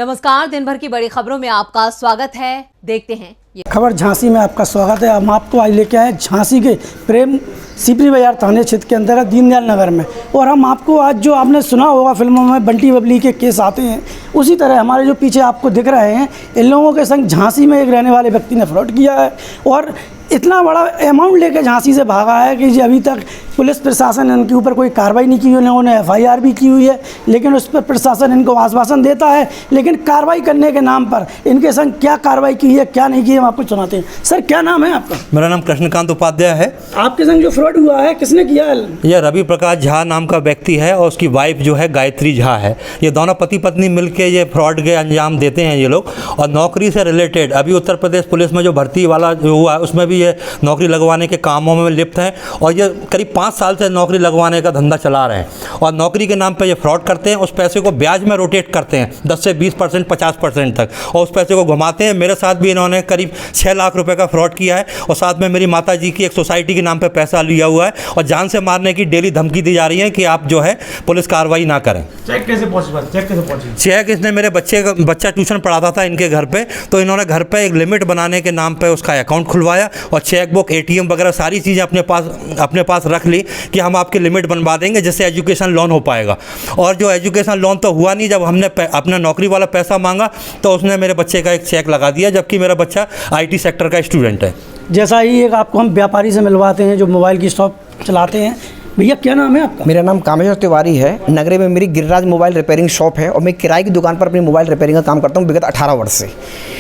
नमस्कार, दिन भर की बड़ी खबरों में आपका स्वागत है। देखते हैं ये खबर। झांसी में आपका स्वागत है। हम आपको आज लेके आए झांसी के प्रेम सीपरी बाजार थाने क्षेत्र के अंतर्गत दीनदयाल नगर में। और हम आपको आज जो आपने सुना होगा फिल्मों में बंटी बबली के केस आते हैं, उसी तरह हमारे जो पीछे आपको दिख रहे हैं, इन लोगों के संग झांसी में एक रहने वाले व्यक्ति ने फ्रॉड किया है और इतना बड़ा अमाउंट लेके झांसी से भागा है कि अभी तक पुलिस प्रशासन ने इनके ऊपर कोई कार्रवाई नहीं की। उन्होंने FIR भी की हुई है, लेकिन उस पर प्रशासन इनको आश्वासन देता है, लेकिन कार्रवाई करने के नाम पर इनके संग क्या कार्रवाई की है क्या नहीं की है हम आपको सुनाते हैं। सर, क्या नाम है आपका? मेरा नाम कृष्णकांत उपाध्याय है। आपके संग जो फ्रॉड हुआ है किसने किया है? यह रवि प्रकाश झा नाम का व्यक्ति है और उसकी वाइफ जो है गायत्री झा है। ये दोनों पति पत्नी मिलके ये फ्रॉड के अंजाम देते हैं ये लोग। और नौकरी से रिलेटेड अभी उत्तर प्रदेश पुलिस में जो भर्ती वाला जो हुआ है उसमें भी ये नौकरी लगवाने के कामों में लिप्त हैं और ये करीब 5 साल से नौकरी लगवाने का धंधा चला रहे हैं। और नौकरी के नाम पर ये फ्रॉड करते हैं, उस पैसे को ब्याज में रोटेट करते हैं 10 से 20% 50% तक, और उस पैसे को घुमाते हैं। मेरे साथ भी इन्होंने करीब 6 लाख रुपए का फ्रॉड किया है और साथ में मेरी माता जी की एक सोसाइटी के नाम पे पैसा लिया हुआ है और जान से मारने की डेली धमकी दी जा रही है कि आप जो है पुलिस कार्रवाई ना करें। चेक कैसे पहुंचा? चेक इसने मेरे बच्चा ट्यूशन पढ़ाता था इनके घर पे, तो इन्होंने घर पे एक लिमिट बनाने के नाम पे उसका अकाउंट खुलवाया और चेक बुक ATM वगैरह सारी चीज़ें अपने पास रख ली कि हम आपकी लिमिट बनवा देंगे जिससे एजुकेशन लोन हो पाएगा। और जो एजुकेशन लोन तो हुआ नहीं। जब हमने अपना नौकरी वाला पैसा मांगा तो उसने मेरे बच्चे का एक चेक लगा दिया, जबकि मेरा बच्चा IT सेक्टर का स्टूडेंट है। जैसा ही एक आपको हम व्यापारी से मिलवाते हैं जो मोबाइल की शॉप चलाते हैं। भैया, क्या नाम है आपका? मेरा नाम कामेश्वर तिवारी है। नगरे में मेरी गिरिराज मोबाइल रिपेयरिंग शॉप है और मैं किराए की दुकान पर अपनी मोबाइल रिपेयरिंग का काम करता हूँ विगत 18 वर्ष से।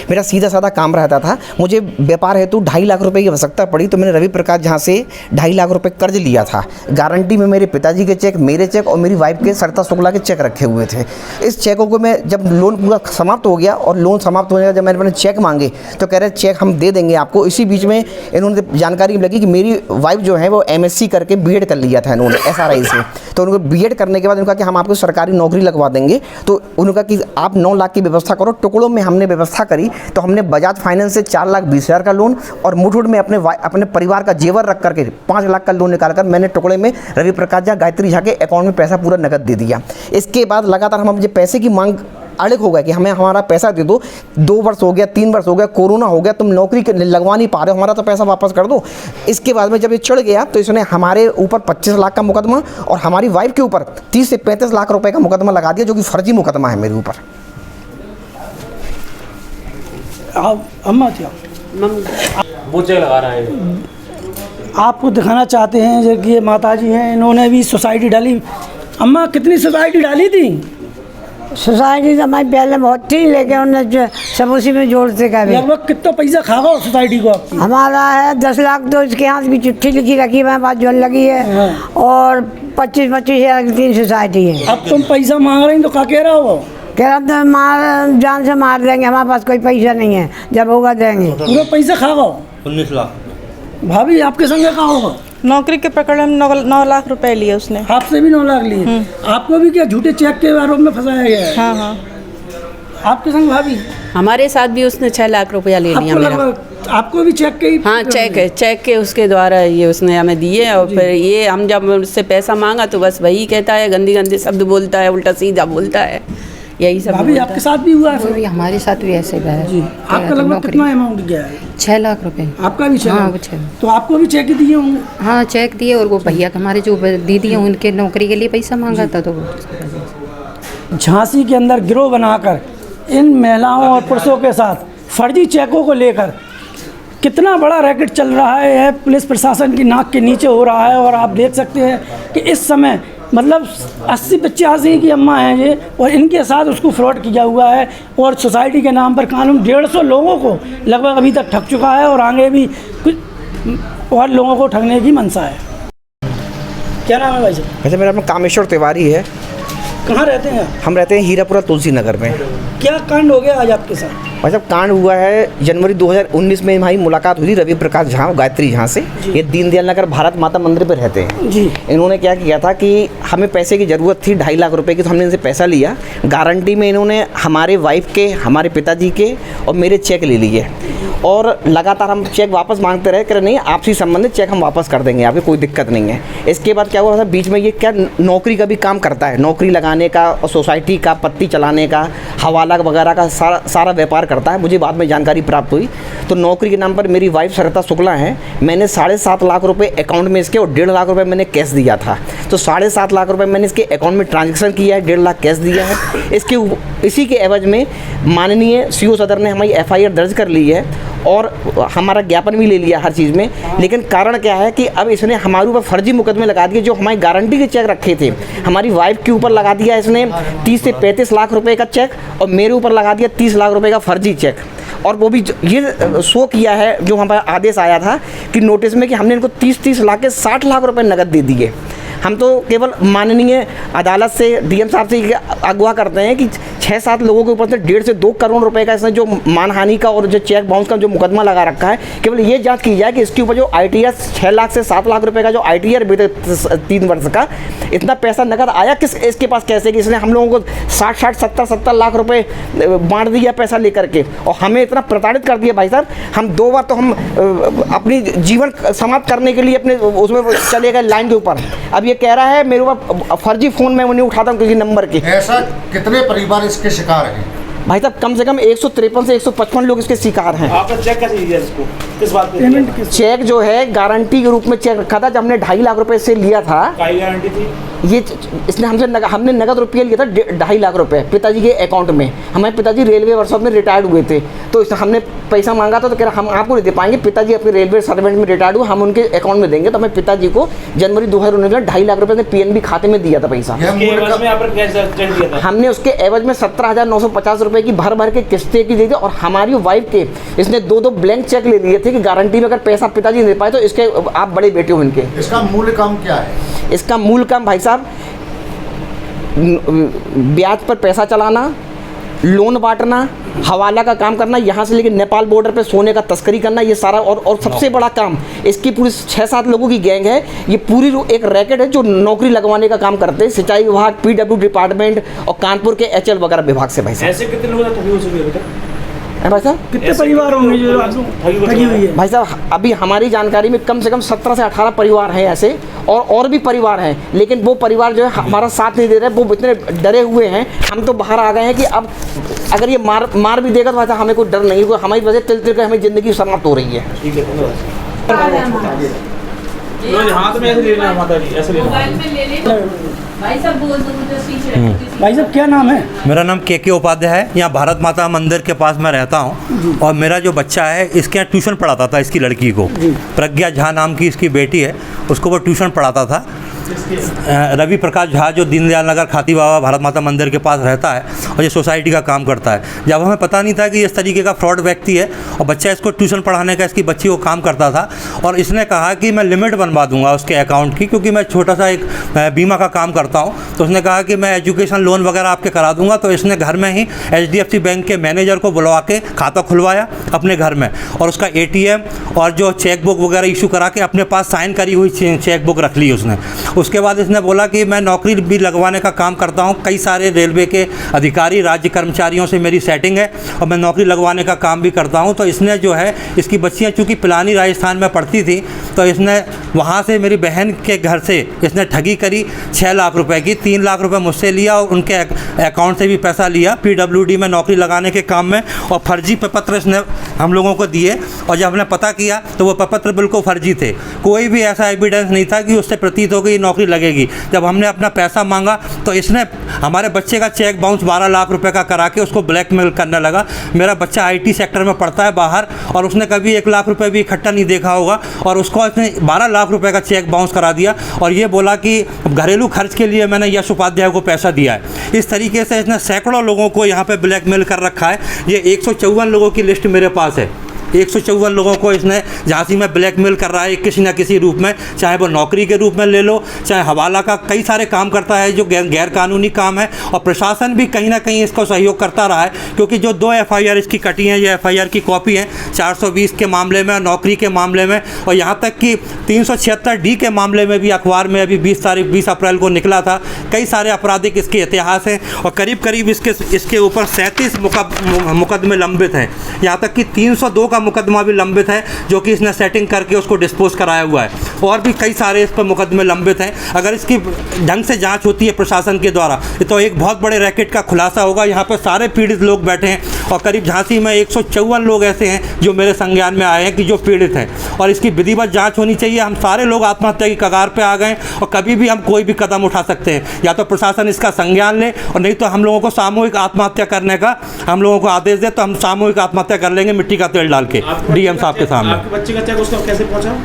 मेरा सीधा साधा काम रहता था। मुझे व्यापार हेतु 2.5 लाख रुपए की आवश्यकता पड़ी तो मैंने रवि प्रकाश झा से 2.5 लाख रुपए कर्ज लिया था। गारंटी में मेरे पिताजी के चेक, मेरे चेक और मेरी वाइफ के सरिता शुक्ला के चेक रखे हुए थे। इस चेकों को मैं जब लोन पूरा समाप्त हो गया और लोन समाप्त होने का जब मैंने चेक मांगे तो कह रहे चेक हम दे देंगे आपको। इसी बीच में इन्होंने जानकारी लगी कि मेरी वाइफ जो है वो MSc करके B.Ed कर लिया था इन्होंने SRI से। तो उनको B.Ed करने के बाद उनका कि हम आपको सरकारी नौकरी लगवा देंगे। तो उनका कि आप 9 लाख की व्यवस्था करो। टुकड़ों में हमने व्यवस्था करी तो हमने बजाज फाइनेंस से 4,20,000 का लोन और मुठभेड़ में अपने परिवार का जेवर रख करके 5 लाख का लोन निकालकर मैंने टुकड़े में रवि प्रकाश झा, गायत्री झा के अकाउंट में पैसा पूरा नकद दे दिया। इसके बाद लगातार हम मुझे पैसे की मांग अड़क हो गया कि हमें हमारा पैसा दे दो। 2 वर्ष हो गया, 3 वर्ष हो गया, कोरोना हो गया, तुम नौकरी लगवा नहीं पा रहे हो, हमारा तो पैसा वापस कर दो। इसके बाद में जब ये चढ़ गया तो इसने हमारे ऊपर 25 लाख का मुकदमा और हमारी वाइफ के ऊपर 30 से 35 लाख रुपए का मुकदमा लगा दिया, जो कि फर्जी मुकदमा है मेरे ऊपर। अम्मा क्या वो चेक लगा रहा है? आपको दिखाना चाहते हैं जो कि ये माताजी हैं, इन्होंने भी सोसाइटी डाली। अम्मा, कितनी सोसाइटी डाली थी? सोसाइटी तो हमारी पहले बहुत थी, लेकिन उन्होंने सब उसी में जोड़ते गए। लगभग कितना पैसा खागा सोसाइटी को आपकी? हमारा है 10 लाख। तो इसके यहाँ की चिट्ठी लिखी रखी है, हमारे पास जो लगी है। और 25-25 हज़ार की 3 सोसाइटी है। अब तुम पैसा मांग रही तो क्या कह रहा हो? कह रहा तो जान से मार देंगे, हमारे पास कोई पैसा नहीं है, जब होगा देंगे। पूरा पैसा खागा? 19 लाख। भाभी, आपके संग क्या होगा? नौकरी के प्रकरण में 9 लाख रुपए लिए उसने। आपसे भी 9 लाख लिए? आपको भी क्या झूठे चेक के आरोप में फंसाया गया है? हाँ हाँ। आपके संग भाभी? हमारे साथ भी उसने 6 लाख रुपया ले लिया मेरा। आपको भी चेक के ही? हाँ, चेक है, चेक के उसके द्वारा ये उसने हमें दिए। और फिर ये हम जब उससे पैसा मांगा तो बस वही कहता है, गंदी गंदी शब्द बोलता है, उल्टा सीधा बोलता है, यही सब। भाभी, आपके साथ भी हुआ है? हमारे साथ भी ऐसे है जी। आपका लगभग कितना अमाउंट गया है? 6 लाख रुपए। आपका भी 6 लाख? हाँ, 6। तो आपको भी चेक दिए होंगे? हाँ, चेक दिए। और वो भैया हमारे जो दीदी हैं उनके नौकरी के लिए पैसा मांगा था तो झांसी के अंदर गिरोह बनाकर इन महिलाओं और पुरुषों के साथ फर्जी चेकों को लेकर कितना बड़ा रैकेट चल रहा है, पुलिस प्रशासन की नाक के नीचे हो रहा है। और आप देख सकते हैं कि इस समय मतलब 80-85 की अम्मा हैं ये, और इनके साथ उसको फ्रॉड किया हुआ है। और सोसाइटी के नाम पर कानून 150 लोगों को लगभग अभी तक ठग चुका है और आगे भी कुछ और लोगों को ठगने की मंशा है। क्या नाम है भाई साहब? वैसे मेरा नाम कामेश्वर तिवारी है। कहाँ रहते हैं? हम रहते हैं हीरापुरा तुलसी नगर में। क्या कांड हो गया आज आपके साथ? भाई साहब, कांड हुआ है जनवरी 2019 में हमारी मुलाकात हुई थी रवि प्रकाश झा और गायत्री झा से। ये दीनदयाल नगर भारत माता मंदिर पर रहते हैं जी। इन्होंने क्या किया था कि हमें पैसे की ज़रूरत थी 2.5 लाख रुपए की, तो हमने इनसे पैसा लिया। गारंटी में इन्होंने हमारे वाइफ के, हमारे पिताजी के और मेरे चेक ले लिए और लगातार हम चेक वापस मांगते रहे, कह रहे नहीं आपसी संबंधित चेक हम वापस कर देंगे, आपको कोई दिक्कत नहीं है। इसके बाद क्या हुआ था, बीच में ये क्या नौकरी का भी काम करता है, नौकरी लगाने का और सोसाइटी का पत्ती चलाने का, हवाला वगैरह का सारा व्यापार करता है। मुझे बाद में जानकारी प्राप्त हुई तो नौकरी के नाम पर मेरी वाइफ सरिता शुक्ला हैं, मैंने 7.5 लाख रुपए अकाउंट में इसके और 1.5 लाख रुपए मैंने कैश दिया था। तो 7.5 लाख रुपए मैंने इसके अकाउंट में ट्रांजैक्शन किया है, 1.5 लाख कैश दिया है। इसी के एवज में माननीय सीओ सदर ने हमारी FIR दर्ज कर ली है और हमारा ज्ञापन भी ले लिया हर चीज़ में। लेकिन कारण क्या है कि अब इसने हमारे ऊपर फर्जी मुकदमे लगा दिए। जो हमारी गारंटी के चेक रखे थे हमारी वाइफ के ऊपर लगा दिया इसने 30 से 35 लाख रुपए का चेक और मेरे ऊपर लगा दिया 30 लाख रुपए का फर्जी चेक। और वो भी ये शो किया है, जो हमारा आदेश आया था कि नोटिस में, कि हमने इनको 30 लाख के 60 लाख रुपए नकद दे दिए। हम तो केवल माननीय अदालत से DM साहब से अगवा करते हैं कि 6-7 लोगों के ऊपर से 1.5 से 2 करोड़ रुपए का इसने जो मानहानि का और जो चेक बाउंस का जो मुकदमा लगा रखा है, केवल ये जांच की जाए कि इसके ऊपर जो ITR 6 लाख से 7 लाख रुपए का जो ITR बीते 3 वर्ष का, इतना पैसा नकद आया किस इसके पास कैसे कि इसने हम लोगों को 60 70 लाख रुपए बांट दिया पैसा लेकर के, और हमें इतना प्रताड़ित कर दिया। भाई साहब, हम 2 बार तो हम अपनी जीवन समाप्त करने के लिए अपने उसमें चले गए लाइन के ऊपर। अब ये कह रहा है मेरे ऊपर फर्जी फ़ोन में नहीं उठाता हूँ किसी नंबर के। ऐसा कितने परिवार इसके शिकार हैं? भाई साहब, कम से कम 153 से 155 लोग इसके शिकार हैं। आपने चेक कैसे दिया इसको, किस बात पे? चेक जो है गारंटी के रूप में चेक रखा था, जब हमने 2.5 लाख रुपए से लिया था। काय गारंटी थी? ये इसने हमने नगद रुपये लिया था 2.5 लाख रुपए पिताजी के अकाउंट में। हमारे पिताजी रेलवे वर्कशॉप में रिटायर्ड हुए थे, तो हमने पैसा मांगा था तो कह रहा हम आपको नहीं दे पाएंगे, पिताजी अपने रेलवे सर्वेंट में रिटायर्ड हुए, हम उनके अकाउंट में देंगे। तो हमें पिताजी को जनवरी 2019 में 2.5 लाख रुपए ने PNB खाते में दिया था पैसा। हमने उसके एवज में 17,950 रुपए की भर के किस्तें की दी थी, और हमारी वाइफ के इसने 2 ब्लैंक चेक ले लिए थे कि गारंटी में अगर पैसा पिताजी नहीं दे पाए तो इसके आप बड़े बेटे हो इनके। इसका मूल काम क्या है? इसका मूल काम भाई साहब ब्याज पर पैसा चलाना, लोन बांटना, हवाला का काम करना, यहाँ से लेकर नेपाल बॉर्डर पे सोने का तस्करी करना, ये सारा। और सबसे बड़ा काम इसकी पूरी 6-7 लोगों की गैंग है। ये पूरी एक रैकेट है जो नौकरी लगवाने का काम करते हैं, सिंचाई विभाग, PW डिपार्टमेंट और कानपुर के HL वगैरह विभाग से। भाई साहब, ऐसे कितने लोग ठगी हो चुके हैं? भाई साहब, कितने परिवार होंगे जो ठगी हुई है? भाई साहब, अभी हमारी जानकारी में कम से कम 17 से 18 परिवार हैं ऐसे, और भी परिवार हैं, लेकिन वो परिवार जो है हमारा साथ नहीं दे रहे, वो इतने डरे हुए हैं। हम तो बाहर आ गए हैं कि अब अगर ये मार भी देगा तो भाई साहब हमें कोई डर नहीं, हमारी वजह तिल तिल कर हमें ज़िंदगी समाप्त हो रही है। ठीक है, हाथ में ऐसे लेना, माता जी ऐसे लेना। भाई साहब, क्या नाम है? मेरा नाम KK उपाध्याय है। यहाँ भारत माता मंदिर के पास मैं रहता हूँ, और मेरा जो बच्चा है इसके यहाँ ट्यूशन पढ़ाता था। इसकी लड़की को, प्रज्ञा झा नाम की इसकी बेटी है, उसको वो ट्यूशन पढ़ाता था। रवि प्रकाश झा जो दीनदयाल नगर खाती बाबा भारत माता मंदिर के पास रहता है और ये सोसाइटी का काम करता है। जब हमें पता नहीं था कि इस तरीके का फ्रॉड व्यक्ति है और बच्चा इसको ट्यूशन पढ़ाने का इसकी बच्ची को काम करता था, और इसने कहा कि मैं लिमिट बनवा दूंगा उसके अकाउंट की, क्योंकि मैं छोटा सा एक बीमा का काम करता हूँ। तो उसने कहा कि मैं एजुकेशन लोन वगैरह आपके करा दूंगा। तो इसने घर में ही HDFC बैंक के मैनेजर को बुलवा के खाता खुलवाया अपने घर में, और उसका ATM और जो चेक बुक वगैरह इशू करा के अपने पास साइन करी हुई चेक बुक रख ली उसने। उसके बाद इसने बोला कि मैं नौकरी भी लगवाने का काम करता हूं, कई सारे रेलवे के अधिकारी राज्य कर्मचारियों से मेरी सेटिंग है और मैं नौकरी लगवाने का काम भी करता हूं। तो इसने जो है, इसकी बच्चियां चूँकि पिलानी राजस्थान में पढ़ती थी, तो इसने वहां से मेरी बहन के घर से इसने ठगी करी 6 लाख रुपए की। 3 लाख रुपए मुझसे लिया और उनके अकाउंट से भी पैसा लिया PWD में नौकरी लगाने के काम में, और फर्जी प्रपत्र इसने हम लोगों को दिए। और जब हमने पता किया तो वो प्रपत्र बिल्कुल फर्जी थे, कोई भी ऐसा एविडेंस नहीं था कि उससे प्रतीत हो गई नौकरी लगेगी। जब हमने अपना पैसा मांगा तो इसने हमारे बच्चे का चेक बाउंस 12 लाख रुपए का करा के उसको ब्लैकमेल करने लगा। मेरा बच्चा IT सेक्टर में पढ़ता है बाहर, और उसने कभी 1 लाख रुपए भी इकट्ठा नहीं देखा होगा, और उसको इसने 12 लाख रुपए का चेक बाउंस करा दिया। और ये बोला कि घरेलू खर्च के लिए मैंने यश उपाध्याय को पैसा दिया है। इस तरीके से इसने सैकड़ों लोगों को यहाँ पे ब्लैकमेल कर रखा है। ये 154 लोगों की लिस्ट मेरे पास है। 154 लोगों को इसने झांसी में ब्लैकमेल कर रहा है किसी न किसी रूप में, चाहे वो नौकरी के रूप में ले लो, चाहे हवाला का कई सारे काम करता है जो गैर कानूनी काम है। और प्रशासन भी कहीं ना कहीं इसको सहयोग करता रहा है, क्योंकि जो 2 FIR इसकी कटी हैं, ये FIR की कॉपी हैं 420 के मामले में, नौकरी के मामले में, और यहाँ तक कि 376D के मामले में भी अखबार में अभी 20 अप्रैल को निकला था। कई सारे आपराधिक इसके इतिहास हैं, और करीब करीब इसके ऊपर 37 मुकदमे लंबित हैं। यहाँ तक कि 302 का मुकदमा भी लंबित है जो कि इसने सेटिंग करके उसको डिस्पोज कराया हुआ है, और भी कई सारे इस पर मुकदमे लंबित हैं। अगर इसकी ढंग से जांच होती है प्रशासन के द्वारा तो एक बहुत बड़े रैकेट का खुलासा होगा। यहाँ पर सारे पीड़ित लोग बैठे हैं और करीब झांसी में 154 लोग ऐसे हैं जो मेरे संज्ञान में आए हैं कि जो पीड़ित हैं, और इसकी विधिवत जाँच होनी चाहिए। हम सारे लोग आत्महत्या की कगार पर आ गए और कभी भी हम कोई भी कदम उठा सकते हैं, या तो प्रशासन इसका संज्ञान ले और नहीं तो हम लोगों को सामूहिक आत्महत्या करने का हम लोगों को आदेश दे तो हम सामूहिक आत्महत्या कर लेंगे मिट्टी का तेल डाल के डीएम साहब के सामने। आपके बच्चे का चेक उसको कैसे पहुंचा?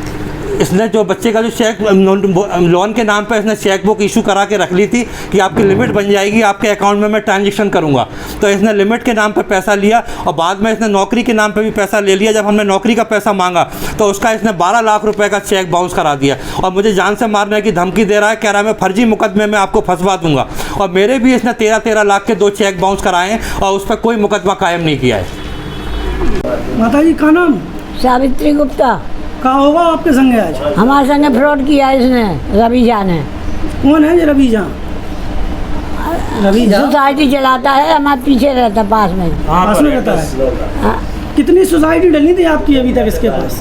इसने जो बच्चे का जो चेक लोन के नाम पर इसने चेक बुक इशू करा के रख ली थी कि आपकी लिमिट बन जाएगी, आपके अकाउंट में मैं ट्रांजेक्शन करूंगा, तो इसने लिमिट के नाम पर पैसा लिया और बाद में इसने नौकरी के नाम पर भी पैसा ले लिया। जब हमने नौकरी का पैसा मांगा तो उसका इसने 12 लाख रुपए का चेक बाउंस करा दिया और मुझे जान से मारने की धमकी दे रहा है, कह रहा है मैं फर्जी मुकदमे में आपको फंसवा दूंगा। और मेरे भी इसने 13-13 लाख के 2 चेक बाउंस कराए हैं और उस पर कोई मुकदमा कायम नहीं किया है। माता जी का नाम? सावित्री गुप्ता। कहाँ होगा आपके संगे आज? हमारे संगे फ्रॉड किया इसने, रवि झा ने। कौन है ये रवि झा? रवि झा सोसाइटी चलाता है, हमारे पीछे रहता है, पास में पास में रहता है। कितनी सोसाइटी डली थी आपकी अभी तक इसके पास?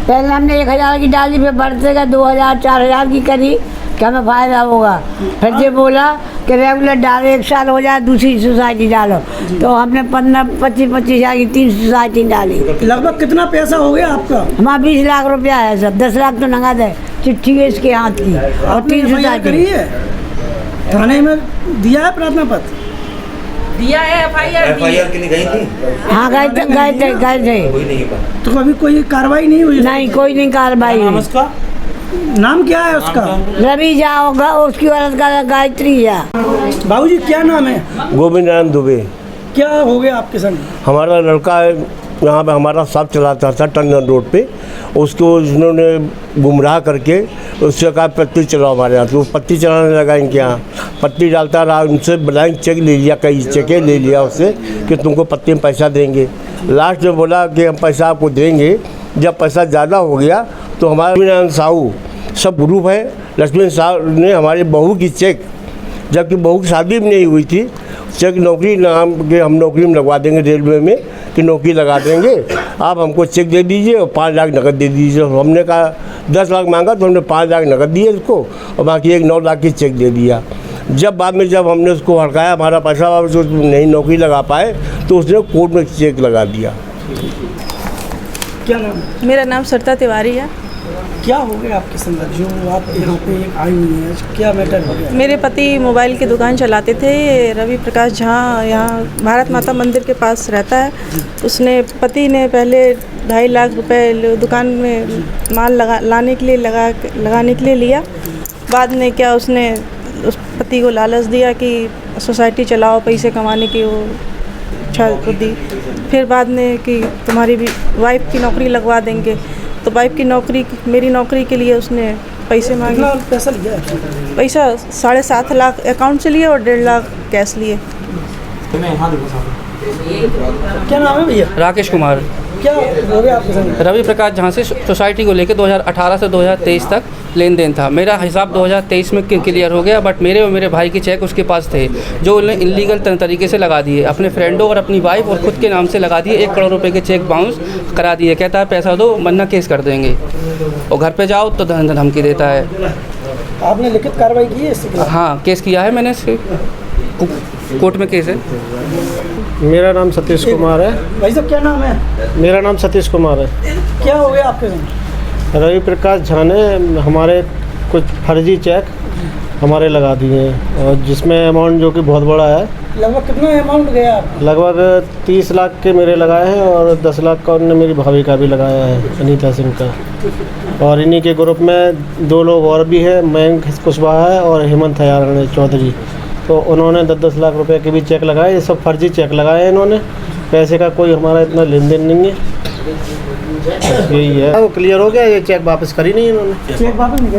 पहले हमने 1000 की डाली, फिर बढ़ते गए 2000 4000 की करी कि हमें फ़ायदा होगा। फिर ये बोला कि रेगुलर डालो, 1 साल हो जाए दूसरी सोसाइटी डालो, तो हमने 15-25 हज़ार की 3 सोसाइटी डाली। लगभग कितना पैसा हो गया आपका? हमारा 20 लाख रुपया है सब, 10 लाख तो नगद है, चिट्ठी है इसके हाथ की, और 3 सोसाइटी है। थाने में दिया है प्रार्थना पत्र? दिया है, FIR के लिए गई थी? हाँ गए थे। तो कभी कोई कार्रवाई नहीं हुई? नहीं, कोई नहीं कार्रवाई हुई। उसका नाम क्या है उसका? रवि झा होगा, उसकी औरत का गायत्री झा। बाबूजी क्या नाम है? गोविंद नारायण दुबे। क्या हो गया आपके संग? हमारा लड़का है यहाँ पे, हमारा शॉप चलाता था टंडन रोड पे, उसको उन्होंने गुमराह करके उससे कहा पत्ती चलाओ हमारे यहाँ, तो पत्ती चलाने लगा इनके यहाँ। पत्ती डालता रहा, उनसे ब्लैंक चेक ले लिया, कई चेकें ले लिया उससे कि तुमको पत्ती में पैसा देंगे। लास्ट में बोला कि हम पैसा आपको देंगे। जब पैसा ज़्यादा हो गया तो हमारा लक्ष्मीनारायण साहू सब ग्रुप है, लक्ष्मी साहू ने हमारी बहू की चेक, जबकि बहू की शादी भी नहीं हुई थी, चेक नौकरी नाम के हम नौकरी में लगवा देंगे रेलवे में कि नौकरी लगा देंगे, आप हमको चेक दे दीजिए और 5 लाख नकद दे दीजिए। हमने कहा 10 लाख मांगा तो हमने 5 लाख नकद दिए उसको और बाकी 9 लाख की चेक दे दिया। जब बाद में जब हमने उसको हड़काया, हमारा पैसा वापस नहीं नौकरी लगा पाए, तो उसने कोर्ट में चेक लगा दिया। क्या नाम? मेरा नाम सरिता तिवारी है। क्या हो गया आपके संग जो आप यहाँ पे आई हुई हैं? क्या मैटर हो गया? मेरे पति मोबाइल की दुकान चलाते थे, रवि प्रकाश झा यहाँ भारत माता मंदिर के पास रहता है। उसने पति ने पहले 2.5 लाख रुपए दुकान में माल लगाने के लिए लिया। बाद में क्या उसने उस पति को लालच दिया कि सोसाइटी चलाओ, पैसे कमाने की वो इच्छा को दी। फिर बाद में कि तुम्हारी भी वाइफ की नौकरी लगवा देंगे, तो वाइफ की नौकरी, मेरी नौकरी के लिए उसने पैसे मांगे। कितना पैसा लिया? पैसा 7.5 लाख अकाउंट से लिए और 1.5 लाख कैश लिए। क्या नाम है भैया? राकेश कुमार। क्या हो गया आपके संग? रवि प्रकाश झा से सोसाइटी को लेकर 2018 से 2023 तक लेन देन था। मेरा हिसाब 2023 में क्लियर हो गया, बट मेरे और मेरे भाई के चेक उसके पास थे जो उन्होंने इलीगल तरीके से लगा दिए, अपने फ्रेंडों और अपनी वाइफ और खुद के नाम से लगा दिए। 1 करोड़ रुपए के चेक बाउंस करा दिए। कहता है पैसा दो वरना केस कर देंगे, और घर पे जाओ तो धमकी देता है। आपने लिखित कार्रवाई की है इसके खिलाफ? हाँ, केस किया है मैंने, कोर्ट में केस है। मेरा नाम सतीश कुमार है। भाई साहब क्या नाम है? मेरा नाम सतीश कुमार है। क्या हो गया आपके संग? रवि प्रकाश झा ने हमारे कुछ फर्जी चेक हमारे लगा दिए हैं, और जिसमें अमाउंट जो कि बहुत बड़ा है। लगभग कितना अमाउंट गया आपका? लगभग 30 लाख के मेरे लगाए हैं और 10 लाख का उन्होंने मेरी भाभी का भी लगाया है, अनीता सिंह का। और इन्हीं के ग्रुप में 2 लोग और भी हैं, मयंक कुशवाहा है और हेमंत हयारण चौधरी। तो उन्होंने 10-10 लाख रुपए के भी चेक लगाए। ये सब फर्जी चेक लगाए हैं इन्होंने, पैसे का कोई हमारा इतना लेन देन नहीं है। यही है, वो क्लियर हो गया। ये चेक वापस करी नहीं इन्होंने। चेक वापस नहीं